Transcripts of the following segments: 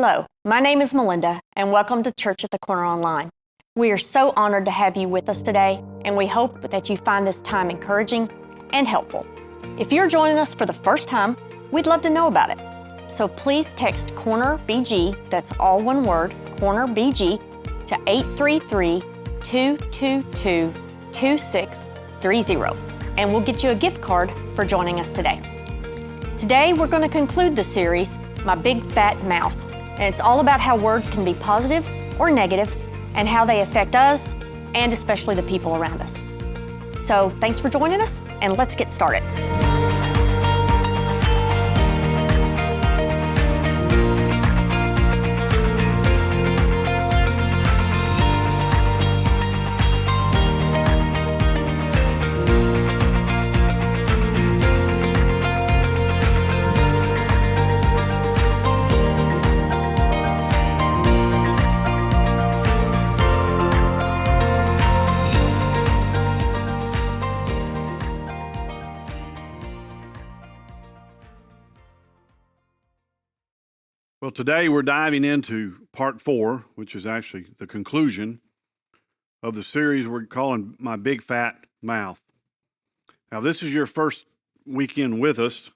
Hello, my name is Melinda, and welcome to Church at the Corner Online. We are so honored to have you with us today, and we hope that you find this time encouraging and helpful. If you're joining us for the first time, we'd love to know about it. So please text Corner BG, that's all one word, Corner BG, to 833-222-2630, and we'll get you a gift card for joining us today. Today, we're going to conclude the series, My Big Fat Mouth, and it's all about how words can be positive or negative and how they affect us and especially the people around us. So thanks for joining us, and let's get started. Well, today we're diving into part 4, which is actually the conclusion of the series we're calling My Big Fat Mouth. Now, this is your first weekend with us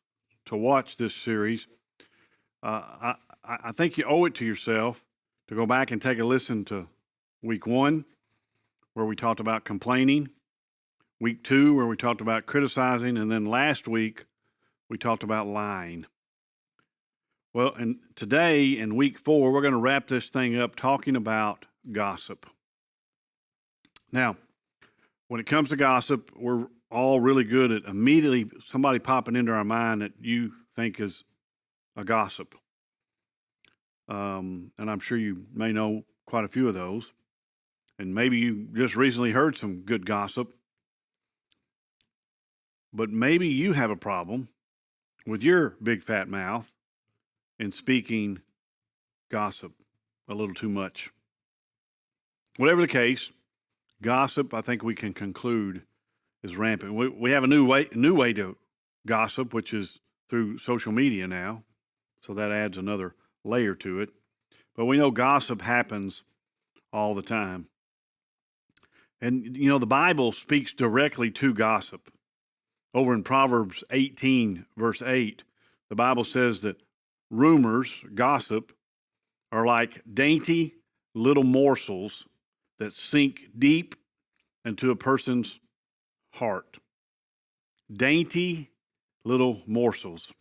to watch this series. I think you owe it to yourself to go back and take a listen to week 1, where we talked about complaining, week 2, where we talked about criticizing, and then last week we talked about lying. Well, and today in week 4, we're going to wrap this thing up talking about gossip. Now, when it comes to gossip, we're all really good at immediately somebody popping into our mind that you think is a gossip. And I'm sure you may know quite a few of those. And maybe you just recently heard some good gossip. But maybe you have a problem with your big fat mouth in speaking gossip a little too much. Whatever the case, gossip, I think we can conclude, is rampant. We have a new way to gossip, which is through social media now, so that adds another layer to it. But we know gossip happens all the time. And, you know, the Bible speaks directly to gossip. Over in Proverbs 18, verse 8, the Bible says that rumors, gossip, are like dainty little morsels that sink deep into a person's heart. Dainty little morsels.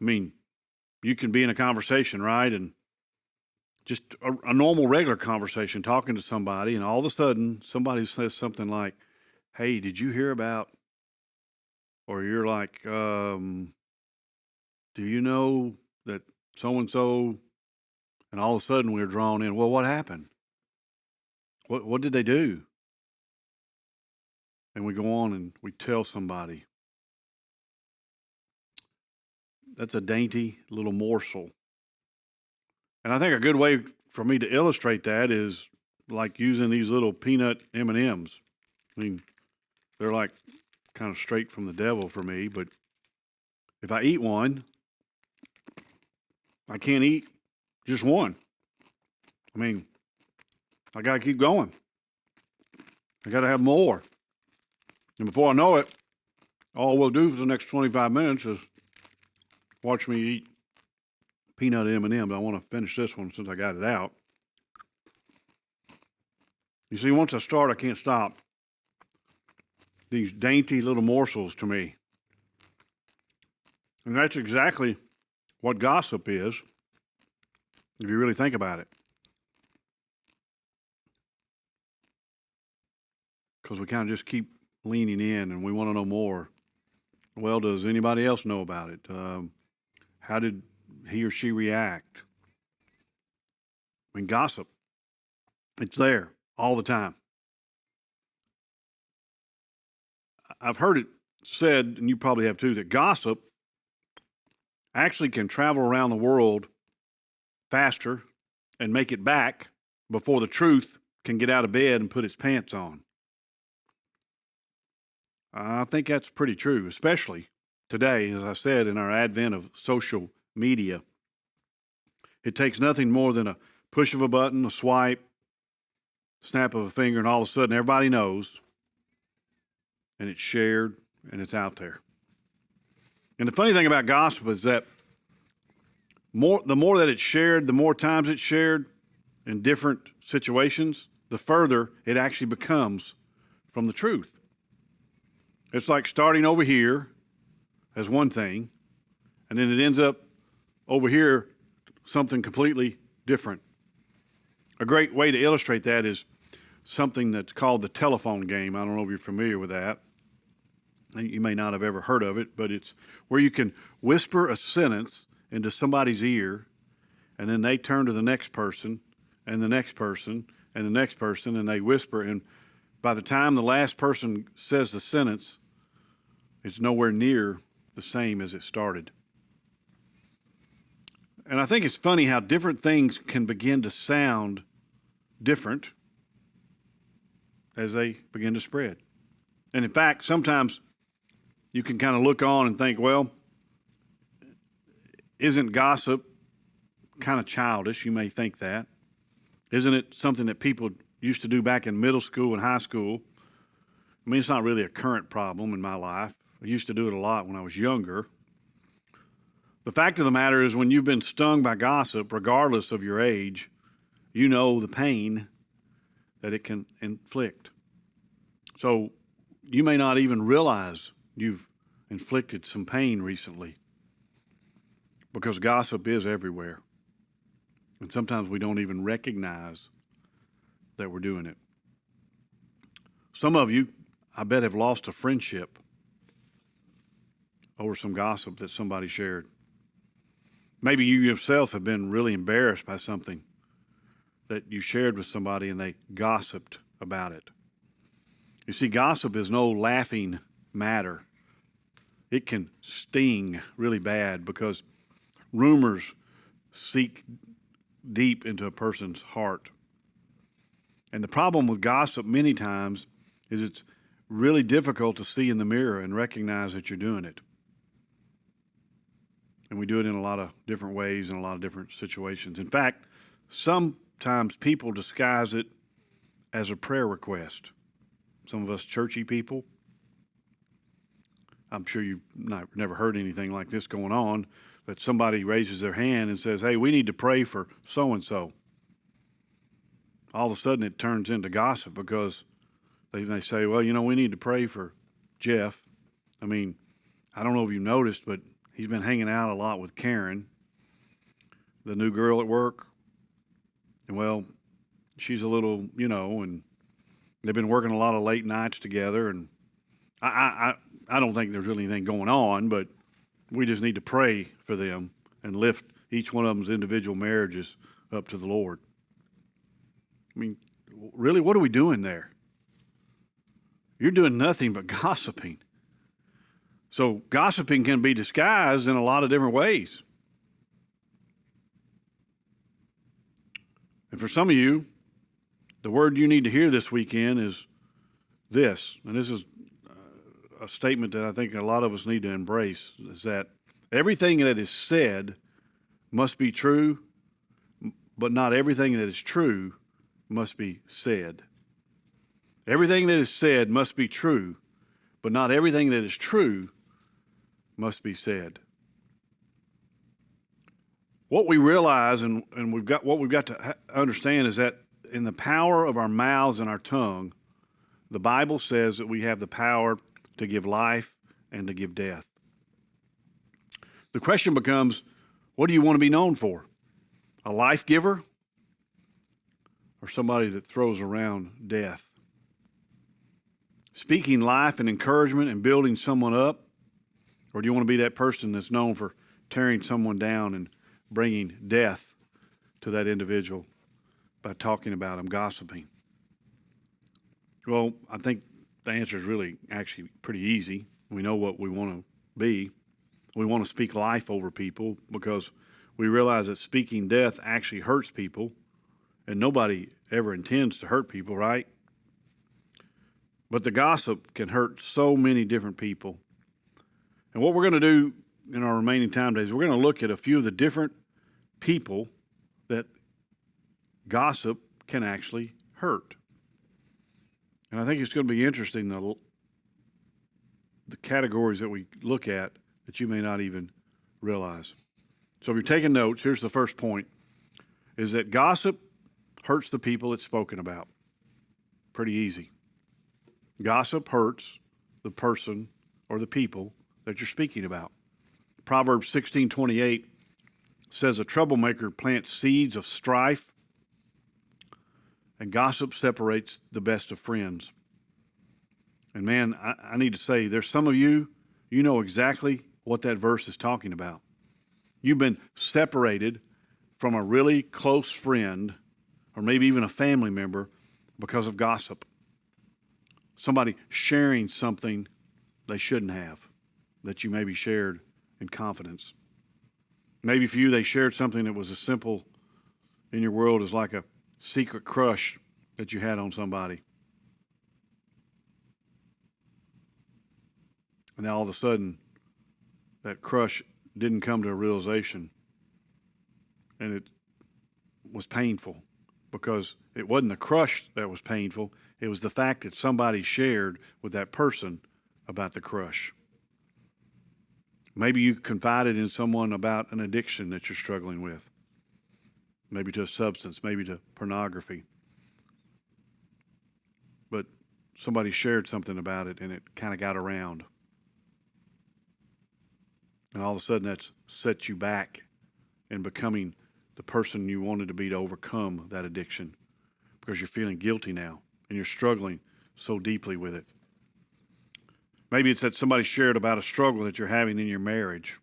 I mean, you can be in a conversation, right? And just a normal, regular conversation, talking to somebody, and all of a sudden, somebody says something like, "Hey, did you hear about?" Or you're like, "Do you know that so-and-so?" And all of a sudden we're drawn in. Well, what happened? What did they do? And we go on and we tell somebody. That's a dainty little morsel. And I think a good way for me to illustrate that is like using these little peanut M&Ms. I mean, they're like kind of straight from the devil for me, but if I eat one, I can't eat just one. I mean, I got to keep going. I got to have more. And before I know it, all we'll do for the next 25 minutes is watch me eat peanut M&Ms. I want to finish this one since I got it out. You see, once I start, I can't stop. These dainty little morsels to me. And that's exactly what gossip is, if you really think about it. Because we kind of just keep leaning in and we want to know more. Well, does anybody else know about it? How did he or she react? I mean, gossip, it's there all the time. I've heard it said, and you probably have too, that gossip actually can travel around the world faster and make it back before the truth can get out of bed and put its pants on. I think that's pretty true, especially today, as I said, in our advent of social media. It takes nothing more than a push of a button, a swipe, snap of a finger, and all of a sudden everybody knows, and it's shared, and it's out there. And the funny thing about gossip is that the more that it's shared, the more times it's shared in different situations, the further it actually becomes from the truth. It's like starting over here as one thing, and then it ends up over here something completely different. A great way to illustrate that is something that's called the telephone game. I don't know if you're familiar with that. You may not have ever heard of it, but it's where you can whisper a sentence into somebody's ear, and then they turn to the next person, and the next person, and the next person, and they whisper, and by the time the last person says the sentence, it's nowhere near the same as it started. And I think it's funny how different things can begin to sound different as they begin to spread. And in fact, sometimes you can kind of look on and think, well, isn't gossip kind of childish? You may think that. Isn't it something that people used to do back in middle school and high school? I mean, it's not really a current problem in my life. I used to do it a lot when I was younger. The fact of the matter is, when you've been stung by gossip, regardless of your age, you know the pain that it can inflict. So you may not even realize you've inflicted some pain recently, because gossip is everywhere. And sometimes we don't even recognize that we're doing it. Some of you, I bet, have lost a friendship over some gossip that somebody shared. Maybe you yourself have been really embarrassed by something that you shared with somebody and they gossiped about it. You see, gossip is no laughing matter. It can sting really bad because rumors seek deep into a person's heart. And the problem with gossip many times is it's really difficult to see in the mirror and recognize that you're doing it. And we do it in a lot of different ways in a lot of different situations. In fact, sometimes people disguise it as a prayer request. Some of us churchy people, I'm sure you've never heard anything like this going on, that somebody raises their hand and says, hey, we need to pray for so-and-so. All of a sudden it turns into gossip because they say, well, we need to pray for Jeff. I mean, I don't know if you noticed, but he's been hanging out a lot with Karen, the new girl at work. And well, she's a little, and they've been working a lot of late nights together. And I don't think there's really anything going on, but we just need to pray for them and lift each one of them's individual marriages up to the Lord. I mean, really, what are we doing there? You're doing nothing but gossiping. So gossiping can be disguised in a lot of different ways. And for some of you, the word you need to hear this weekend is this. And this is a statement that I think a lot of us need to embrace, is that everything that is said must be true, but not everything that is true must be said. Everything that is said must be true, but not everything that is true must be said. What we realize and what we've got to understand is that in the power of our mouths and our tongue, the Bible says that we have the power to give life and to give death. The question becomes, what do you want to be known for? A life giver or somebody that throws around death? Speaking life and encouragement and building someone up? Or do you want to be that person that's known for tearing someone down and bringing death to that individual by talking about them, gossiping? Well, I think the answer is really actually pretty easy. We know what we want to be. We want to speak life over people because we realize that speaking death actually hurts people, and nobody ever intends to hurt people, right? But the gossip can hurt so many different people. And what we're going to do in our remaining time days, we're going to look at a few of the different people that gossip can actually hurt. And I think it's going to be interesting, the categories that we look at that you may not even realize. So if you're taking notes, here's the first point, is that gossip hurts the people it's spoken about. Pretty easy. Gossip hurts the person or the people that you're speaking about. Proverbs 16:28 says, a troublemaker plants seeds of strife, and gossip separates the best of friends. And man, I need to say, there's some of you, you know exactly what that verse is talking about. You've been separated from a really close friend, or maybe even a family member, because of gossip. Somebody sharing something they shouldn't have, that you maybe shared in confidence. Maybe for you, they shared something that was as simple in your world as like a secret crush that you had on somebody. And now all of a sudden, that crush didn't come to a realization, and it was painful, because it wasn't the crush that was painful, it was the fact that somebody shared with that person about the crush. Maybe you confided in someone about an addiction that you're struggling with, maybe to a substance, maybe to pornography. But somebody shared something about it, and it kind of got around. And all of a sudden, that's set you back in becoming the person you wanted to be to overcome that addiction, because you're feeling guilty now, and you're struggling so deeply with it. Maybe it's that somebody shared about a struggle that you're having in your marriage.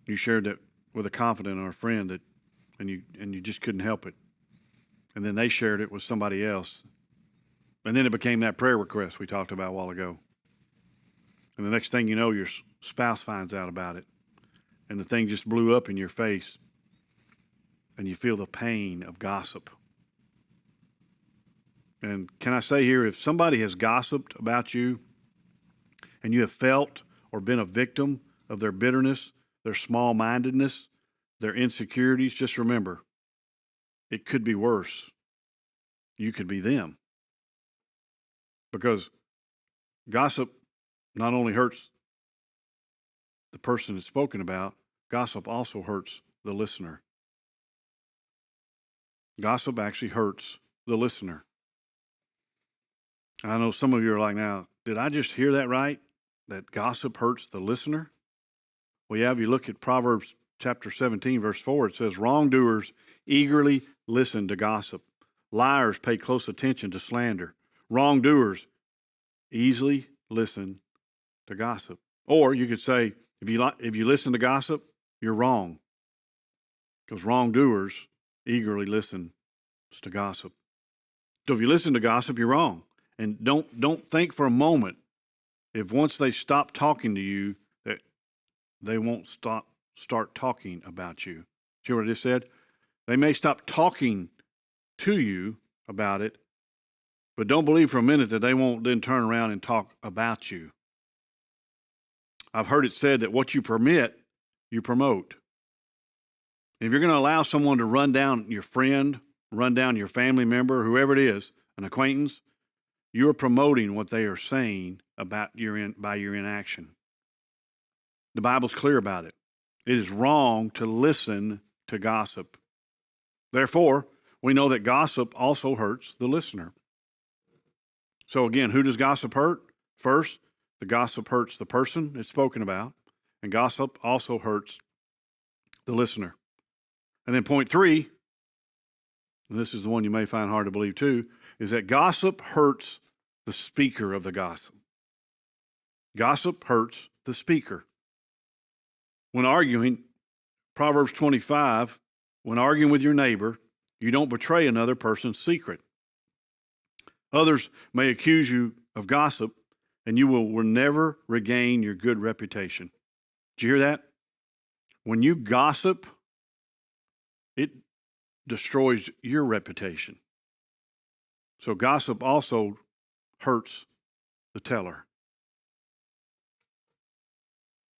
You shared that with a confidant or a friend, and you just couldn't help it. And then they shared it with somebody else. And then it became that prayer request we talked about a while ago. And the next thing you know, your spouse finds out about it. And the thing just blew up in your face. And you feel the pain of gossip. And can I say here, if somebody has gossiped about you, and you have felt or been a victim of their bitterness, their small-mindedness, their insecurities, just remember, it could be worse. You could be them. Because gossip not only hurts the person it's spoken about, gossip also hurts the listener. Gossip actually hurts the listener. I know some of you are like, now, did I just hear that right? That gossip hurts the listener? Well, yeah, if you look at Proverbs chapter 17, verse 4, it says, wrongdoers eagerly listen to gossip. Liars pay close attention to slander. Wrongdoers easily listen to gossip. Or you could say, if you listen to gossip, you're wrong. Because wrongdoers eagerly listen to gossip. So if you listen to gossip, you're wrong. And don't think for a moment, if once they stop talking to you, that they won't start talking about you. See what I just said? They may stop talking to you about it, but don't believe for a minute that they won't then turn around and talk about you. I've heard it said that what you permit, you promote. And if you're going to allow someone to run down your friend, run down your family member, whoever it is, an acquaintance, you're promoting what they are saying about by your inaction. The Bible's clear about it. It is wrong to listen to gossip. Therefore, we know that gossip also hurts the listener. So again, who does gossip hurt? First, the gossip hurts the person it's spoken about, and gossip also hurts the listener. And then point 3, and this is the one you may find hard to believe too, is that gossip hurts the speaker of the gossip. Gossip hurts the speaker. When arguing, Proverbs 25, when arguing with your neighbor, you don't betray another person's secret. Others may accuse you of gossip, and you will never regain your good reputation. Did you hear that? When you gossip, it destroys your reputation. So gossip also hurts the teller.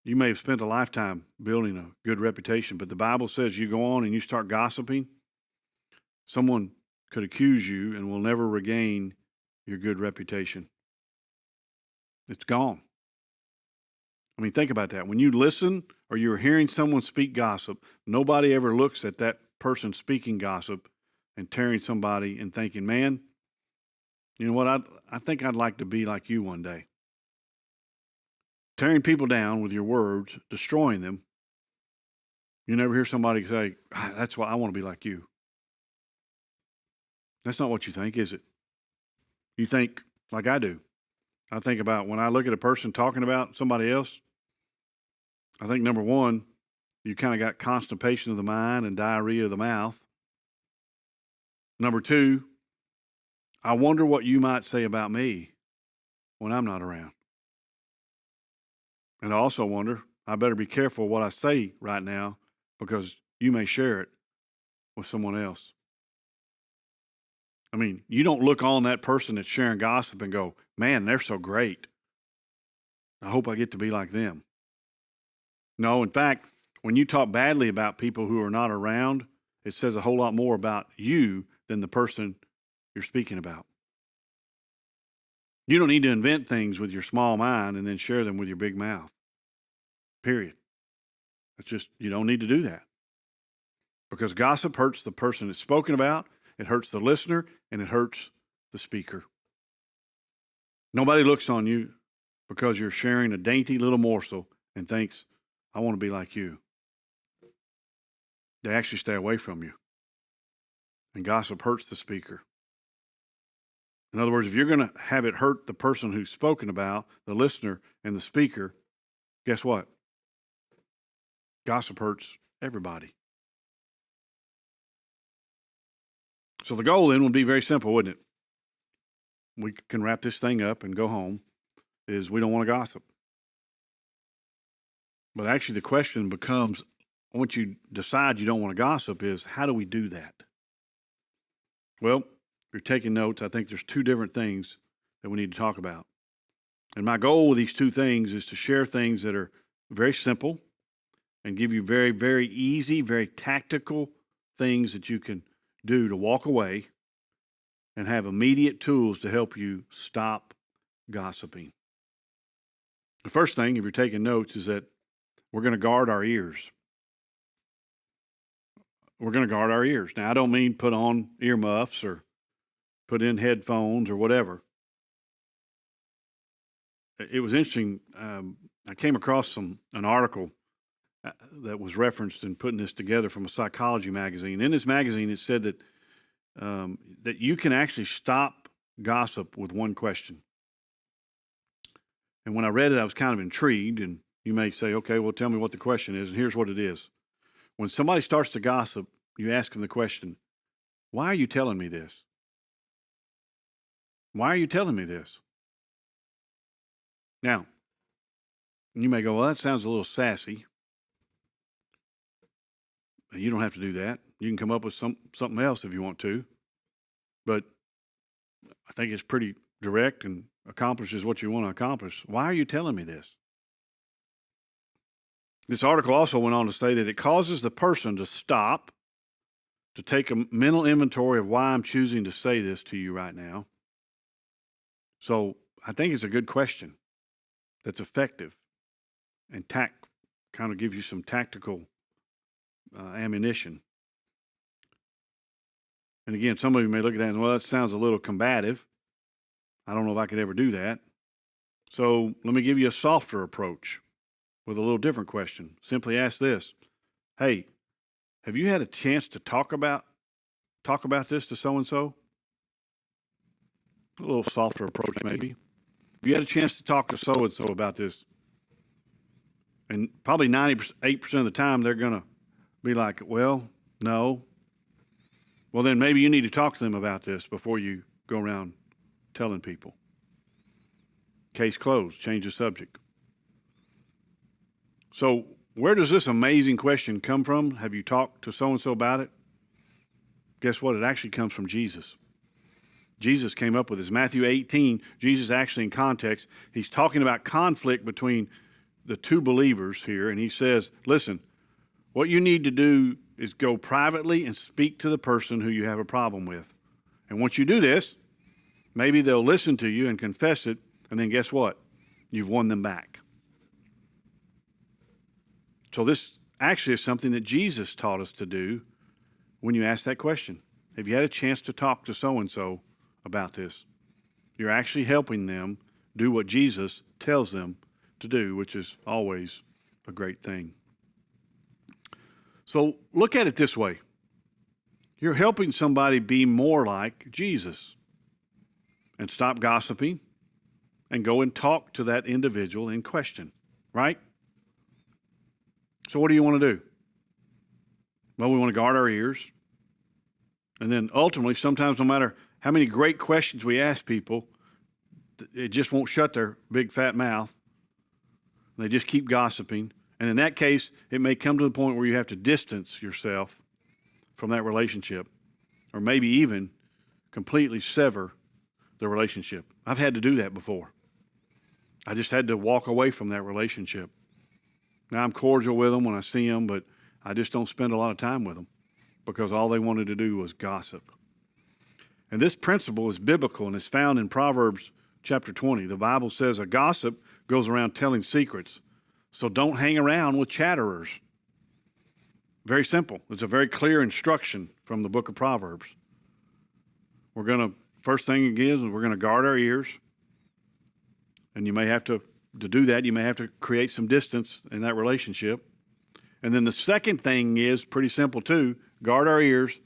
You may have spent a lifetime building a good reputation, but the Bible says you go on and you start gossiping, someone could accuse you and will never regain your good reputation. It's gone. I mean, think about that. When you listen or you're hearing someone speak gossip, nobody ever looks at that person speaking gossip and tearing somebody and thinking, man, you know what, I think I'd like to be like you one day. Tearing people down with your words, destroying them. You never hear somebody say, that's why I want to be like you. That's not what you think, is it? You think like I do. I think about when I look at a person talking about somebody else, I think number one, you kind of got constipation of the mind and diarrhea of the mouth. Number two, I wonder what you might say about me when I'm not around. And I also wonder, I better be careful what I say right now because you may share it with someone else. I mean, you don't look on that person that's sharing gossip and go, man, they're so great. I hope I get to be like them. No, in fact, when you talk badly about people who are not around, it says a whole lot more about you than the person you're speaking about. You don't need to invent things with your small mind and then share them with your big mouth. Period. It's just, you don't need to do that. Because gossip hurts the person it's spoken about, it hurts the listener, and it hurts the speaker. Nobody looks on you because you're sharing a dainty little morsel and thinks, I want to be like you. They actually stay away from you. And gossip hurts the speaker. In other words, if you're going to have it hurt the person who's spoken about, the listener and the speaker, guess what? Gossip hurts everybody. So the goal then would be very simple, wouldn't it? We can wrap this thing up and go home, is we don't want to gossip. But actually the question becomes, once you decide you don't want to gossip, is how do we do that? Well, if you're taking notes, I think there's two different things that we need to talk about. And my goal with these two things is to share things that are very simple and give you very, very easy, very tactical things that you can do to walk away and have immediate tools to help you stop gossiping. The first thing, if you're taking notes, is that we're going to guard our ears. We're going to guard our ears. Now, I don't mean put on earmuffs or put in headphones or whatever. It was interesting. I came across an article that was referenced in putting this together from a psychology magazine. In this magazine, it said that that you can actually stop gossip with one question. And when I read it, I was kind of intrigued. And you may say, okay, well, tell me what the question is. And here's what it is. When somebody starts to gossip, you ask them the question, why are you telling me this? Why are you telling me this? Now, you may go, well, that sounds a little sassy. You don't have to do that. You can come up with something else if you want to. But I think it's pretty direct and accomplishes what you want to accomplish. Why are you telling me this? This article also went on to say that it causes the person to stop, to take a mental inventory of why I'm choosing to say this to you right now. So I think it's a good question that's effective and kind of gives you some tactical ammunition. And again, some of you may look at that and, well, that sounds a little combative. I don't know if I could ever do that. So let me give you a softer approach with a little different question. Simply ask this. Hey, have you had a chance to talk about this to so-and-so? A little softer approach maybe. Have you had a chance to talk to so-and-so about this? And probably 98% of the time they're going to be like, well, no. Well, then maybe you need to talk to them about this before you go around telling people. Case closed. Change the subject. So where does this amazing question come from? Have you talked to so-and-so about it? Guess what? It actually comes from Jesus. Jesus came up with this. Matthew 18, Jesus actually in context, he's talking about conflict between the two believers here, and he says, listen, what you need to do is go privately and speak to the person who you have a problem with. And once you do this, maybe they'll listen to you and confess it, and then guess what? You've won them back. So this actually is something that Jesus taught us to do when you ask that question. Have you had a chance to talk to so-and-so about this? You're actually helping them do what Jesus tells them to do, which is always a great thing. So look at it this way. You're helping somebody be more like Jesus. And stop gossiping and go and talk to that individual in question, right? So what do you want to do? Well, we want to guard our ears. And then ultimately, sometimes no matter how many great questions we ask people, it just won't shut their big fat mouth. They just keep gossiping. And in that case, it may come to the point where you have to distance yourself from that relationship, or maybe even completely sever the relationship. I've had to do that before. I just had to walk away from that relationship. Now I'm cordial with them when I see them, but I just don't spend a lot of time with them because all they wanted to do was gossip. And this principle is biblical and is found in Proverbs chapter 20. The Bible says a gossip goes around telling secrets. So don't hang around with chatterers. Very simple. It's a very clear instruction from the book of Proverbs. First thing is we're going to guard our ears. And you may have to do that, you may have to create some distance in that relationship. And then the second thing is pretty simple too. Guard our ears,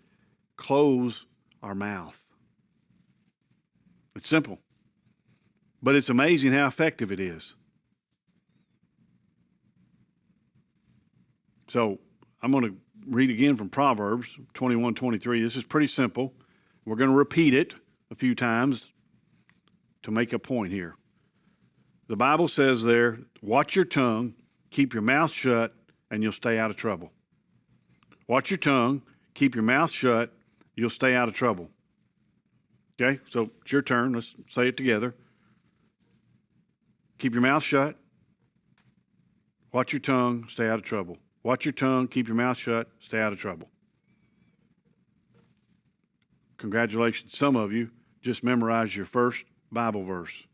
close our mouth. It's simple. But it's amazing how effective it is. So I'm going to read again from Proverbs 21:23. This is pretty simple. We're going to repeat it a few times to make a point here. The Bible says there, watch your tongue, keep your mouth shut, and you'll stay out of trouble. Watch your tongue, keep your mouth shut, you'll stay out of trouble. Okay, so it's your turn. Let's say it together. Keep your mouth shut. Watch your tongue, stay out of trouble. Watch your tongue, keep your mouth shut, stay out of trouble. Congratulations, some of you just memorized your first Bible verse.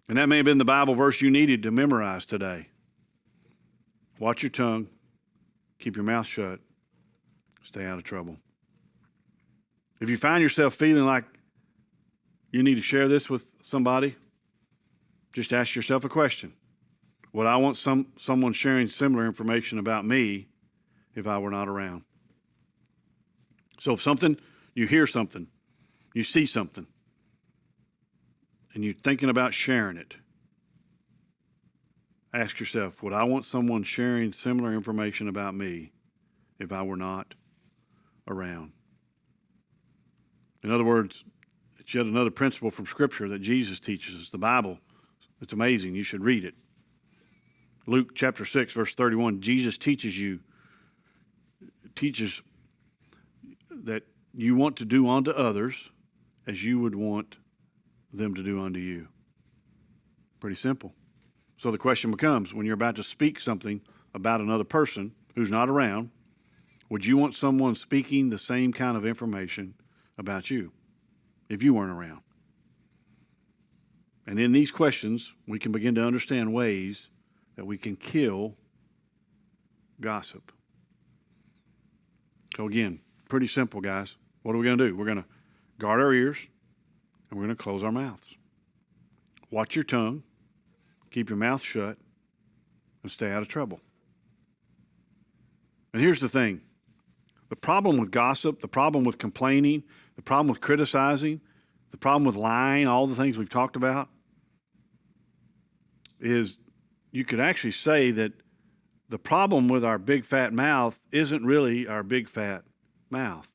And that may have been the Bible verse you needed to memorize today. Watch your tongue, keep your mouth shut, stay out of trouble. If you find yourself feeling like you need to share this with somebody, just ask yourself a question. Would I want someone sharing similar information about me if I were not around? So if you hear something, you see something, and you're thinking about sharing it, ask yourself, would I want someone sharing similar information about me if I were not around? In other words, it's yet another principle from Scripture that Jesus teaches us. The Bible, it's amazing. You should read it. Luke chapter 6, verse 31, Jesus teaches that you want to do unto others as you would want them to do unto you. Pretty simple. So the question becomes, when you're about to speak something about another person who's not around, would you want someone speaking the same kind of information about you if you weren't around? And in these questions, we can begin to understand ways that we can kill gossip. So again, pretty simple, guys. What are we going to do? We're going to guard our ears and we're going to close our mouths. Watch your tongue, keep your mouth shut, and stay out of trouble. And here's the thing. The problem with gossip, the problem with complaining, the problem with criticizing, the problem with lying, all the things we've talked about, is you could actually say that the problem with our big fat mouth isn't really our big fat mouth.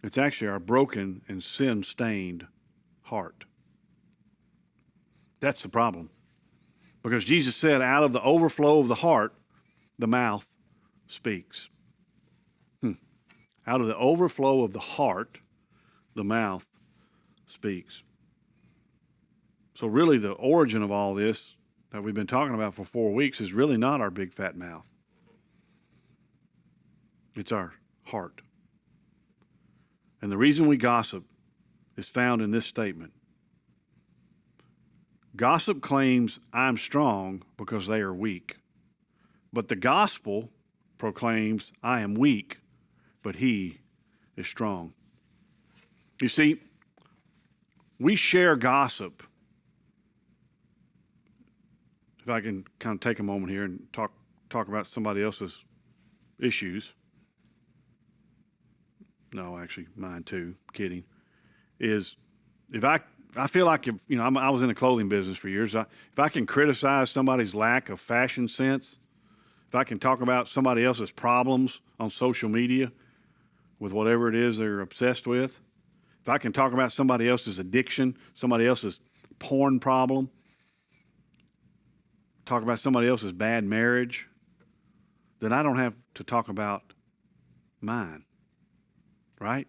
It's actually our broken and sin-stained heart. That's the problem. Because Jesus said, out of the overflow of the heart, the mouth speaks. Out of the overflow of the heart, the mouth speaks. So really the origin of all this that we've been talking about for 4 weeks is really not our big fat mouth. It's our heart. And the reason we gossip is found in this statement. Gossip claims I'm strong because they are weak. But the gospel proclaims I am weak, but he is strong. You see, we share gossip. If I can kind of take a moment here and talk about somebody else's issues. No, actually, mine too. Kidding. Is if I feel like I was in the clothing business for years. If I can criticize somebody's lack of fashion sense, if I can talk about somebody else's problems on social media with whatever it is they're obsessed with, if I can talk about somebody else's addiction, somebody else's porn problem, talk about somebody else's bad marriage, then I don't have to talk about mine, right?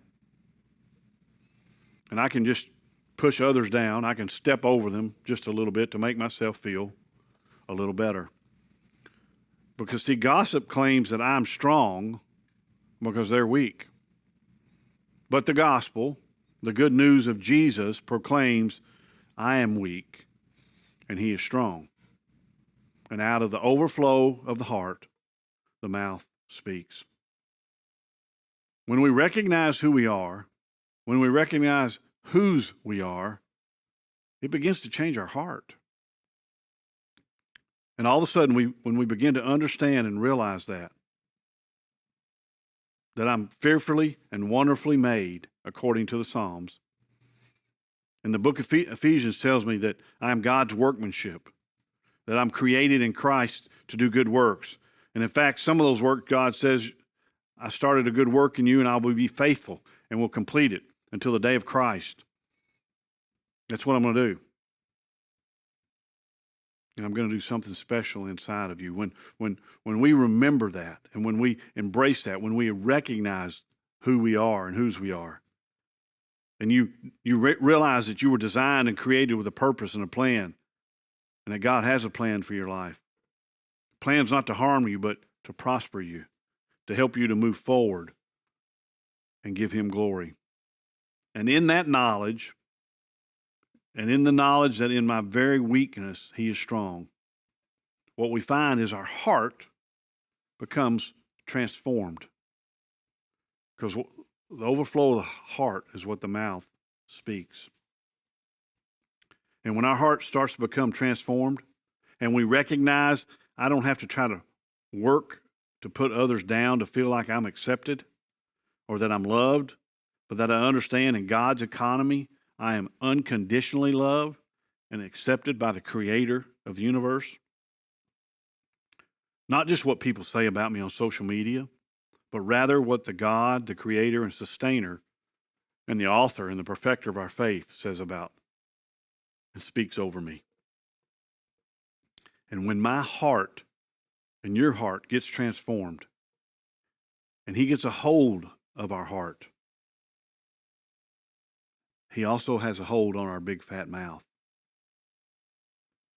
And I can just push others down. I can step over them just a little bit to make myself feel a little better. Because, see, gossip claims that I'm strong because they're weak. But the gospel, the good news of Jesus, proclaims I am weak and he is strong. And out of the overflow of the heart, the mouth speaks. When we recognize who we are, when we recognize whose we are, it begins to change our heart. And all of a sudden, when we begin to understand and realize that I'm fearfully and wonderfully made, according to the Psalms, and the book of Ephesians tells me that I am God's workmanship, that I'm created in Christ to do good works. And in fact, some of those works, God says, I started a good work in you and I will be faithful and will complete it until the day of Christ. That's what I'm going to do. And I'm going to do something special inside of you. When we remember that and when we embrace that, when we recognize who we are and whose we are, and you realize that you were designed and created with a purpose and a plan, and that God has a plan for your life. The plan's not to harm you, but to prosper you, to help you to move forward and give him glory. And in that knowledge, and in the knowledge that in my very weakness, he is strong, what we find is our heart becomes transformed. Because the overflow of the heart is what the mouth speaks. And when our heart starts to become transformed, and we recognize I don't have to try to work to put others down to feel like I'm accepted or that I'm loved, but that I understand in God's economy, I am unconditionally loved and accepted by the Creator of the universe. Not just what people say about me on social media, but rather what the God, the Creator and Sustainer, and the Author and the Perfecter of our faith says about and speaks over me. And when my heart and your heart gets transformed, and he gets a hold of our heart, he also has a hold on our big fat mouth.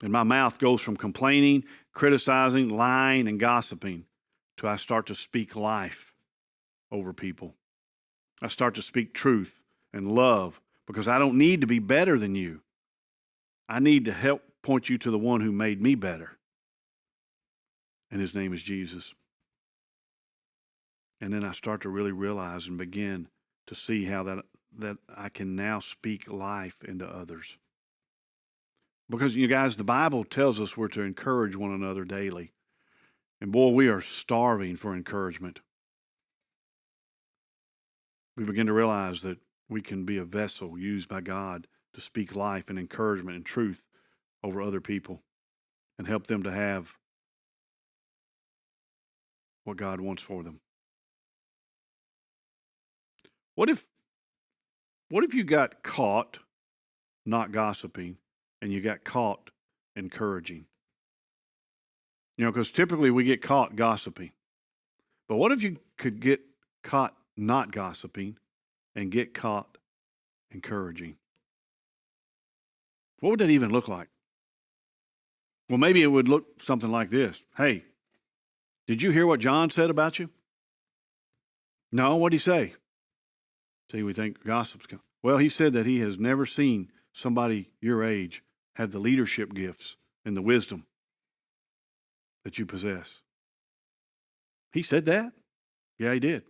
And my mouth goes from complaining, criticizing, lying, and gossiping to I start to speak life over people. I start to speak truth and love because I don't need to be better than you. I need to help point you to the one who made me better. And his name is Jesus. And then I start to really realize and begin to see how that I can now speak life into others. Because, you guys, the Bible tells us we're to encourage one another daily. And boy, we are starving for encouragement. We begin to realize that we can be a vessel used by God to speak life and encouragement and truth over other people and help them to have what God wants for them. What if you got caught not gossiping and you got caught encouraging? Because typically we get caught gossiping. But what if you could get caught not gossiping and get caught encouraging? What would that even look like? Well, maybe it would look something like this. Hey, did you hear what John said about you? No, what'd he say? See, we think gossip's coming. Well, he said that he has never seen somebody your age have the leadership gifts and the wisdom that you possess. He said that? Yeah, he did.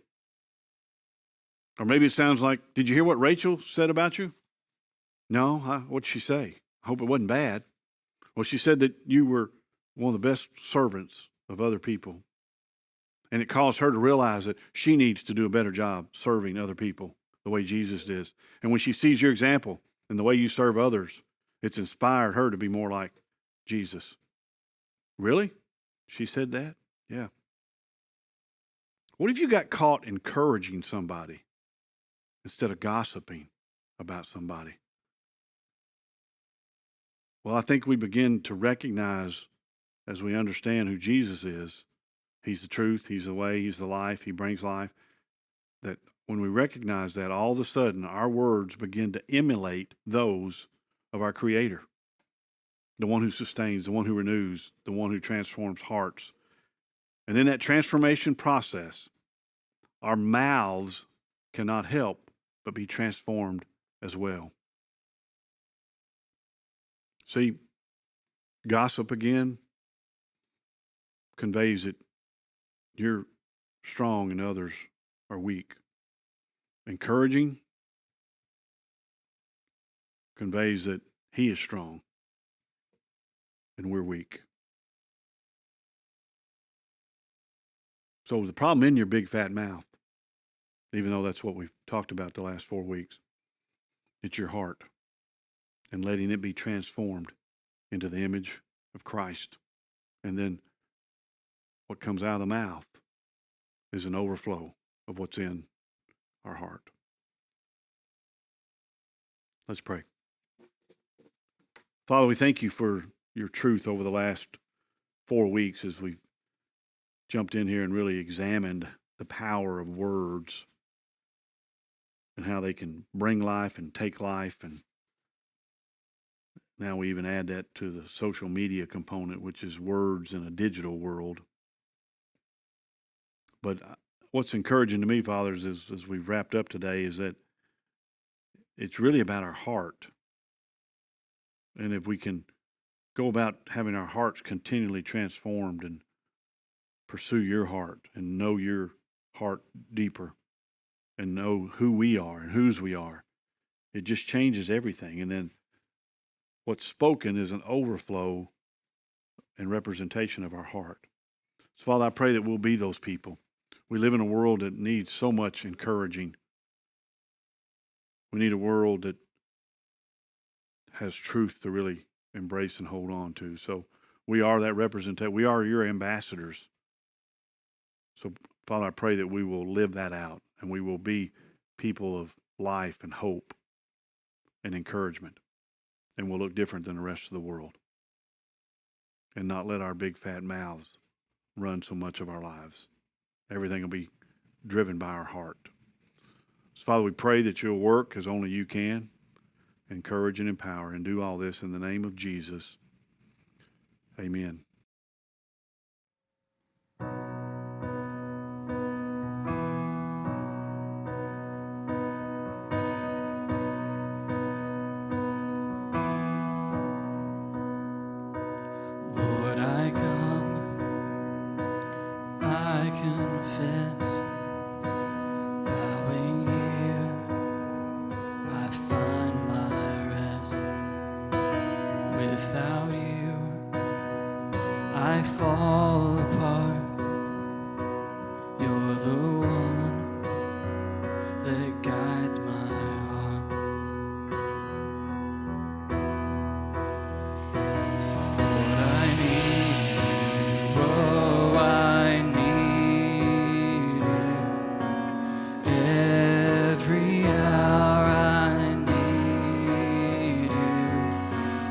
Or maybe it sounds like, did you hear what Rachel said about you? No, what'd she say? I hope it wasn't bad. Well, she said that you were one of the best servants of other people. And it caused her to realize that she needs to do a better job serving other people the way Jesus did. And when she sees your example and the way you serve others, it's inspired her to be more like Jesus. Really? She said that? Yeah. What if you got caught encouraging somebody instead of gossiping about somebody? Well, I think we begin to recognize as we understand who Jesus is. He's the truth, he's the way, he's the life, he brings life. That when we recognize that, all of a sudden our words begin to emulate those of our Creator. The one who sustains, the one who renews, the one who transforms hearts. And in that transformation process, our mouths cannot help but be transformed as well. See, gossip again conveys that you're strong and others are weak. Encouraging conveys that he is strong and we're weak. So the problem in your big fat mouth, even though that's what we've talked about the last 4 weeks, it's your heart and letting it be transformed into the image of Christ. And then what comes out of the mouth is an overflow of what's in our heart. Let's pray. Father, we thank you for your truth over the last 4 weeks as we've jumped in here and really examined the power of words and how they can bring life and take life. And now we even add that to the social media component, which is words in a digital world. But what's encouraging to me, fathers, is as we've wrapped up today, is that it's really about our heart. And if we can go about having our hearts continually transformed and pursue your heart and know your heart deeper and know who we are and whose we are, it just changes everything. And then what's spoken is an overflow and representation of our heart. So, Father, I pray that we'll be those people. We live in a world that needs so much encouraging. We need a world that has truth to really embrace and hold on to. So we are that representation. We are your ambassadors. So, Father, I pray that we will live that out and we will be people of life and hope and encouragement. And we'll look different than the rest of the world. And not let our big fat mouths run so much of our lives. Everything will be driven by our heart. So, Father, we pray that you'll work as only you can, encourage and empower, and do all this in the name of Jesus. Amen. Lord, I come, I confess, bowing here, I find my rest. Without you, I fall apart. You're the one that guides my heart. Lord, I need you. Oh, I need you. Every hour I need you.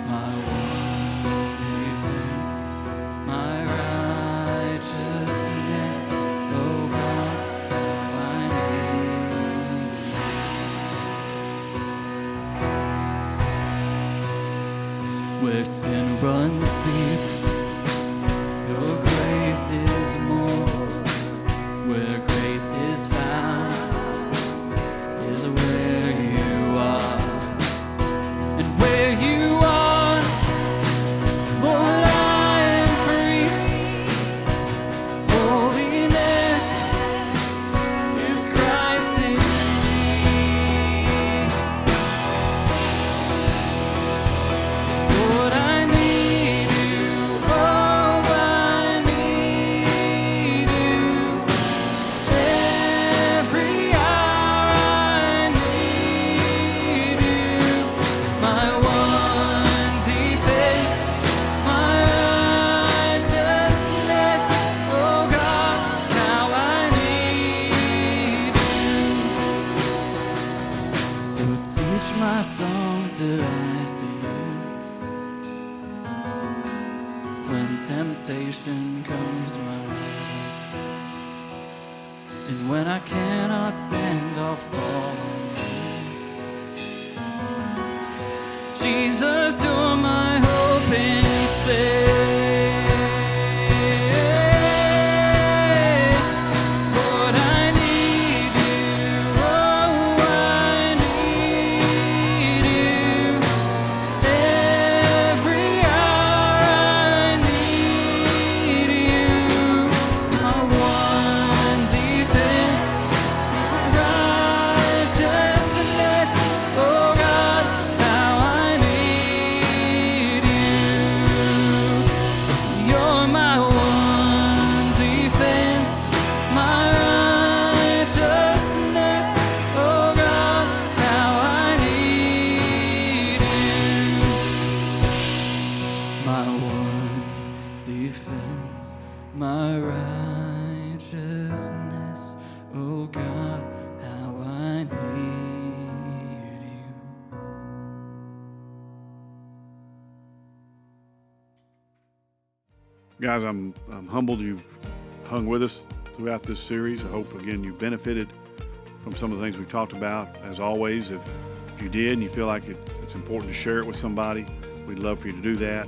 My one defense, my righteousness. Oh God, where sin runs deep. Your grace is more, where grace is found, is where you are. And where you are, Lord, I am free. Holiness is Christ in me. Lord, I need you. Oh, I need you. Every hour I need you. My one defense, my righteousness. Oh God, how I need you. So teach my song to rise to you when temptation comes my way. And when I cannot stand, I'll fall on you. Jesus, you're my hope and stay. Lord, I need you. Oh, I need you. Every hour I need you. My one defense, righteousness. Oh God, how I need you. You're my one defense, my righteousness. Oh God, how I need you. My one defense, my righteousness. Oh God, how I need you. Guys, I'm humbled you've hung with us throughout this series. I hope, again, you benefited from some of the things we talked about. As always, if you did and you feel like it's important to share it with somebody, we'd love for you to do that.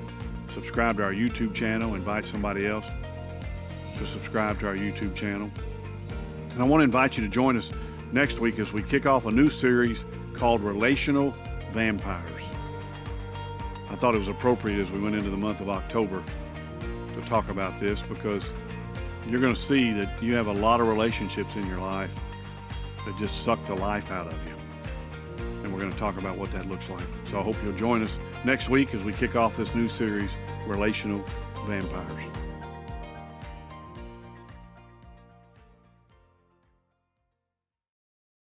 Subscribe to our YouTube channel. Invite somebody else to subscribe to our YouTube channel. And I want to invite you to join us next week as we kick off a new series called Relational Vampires. I thought it was appropriate as we went into the month of October to talk about this, because you're going to see that you have a lot of relationships in your life that just suck the life out of you. And we're going to talk about what that looks like. So I hope you'll join us next week as we kick off this new series, Relational Vampires.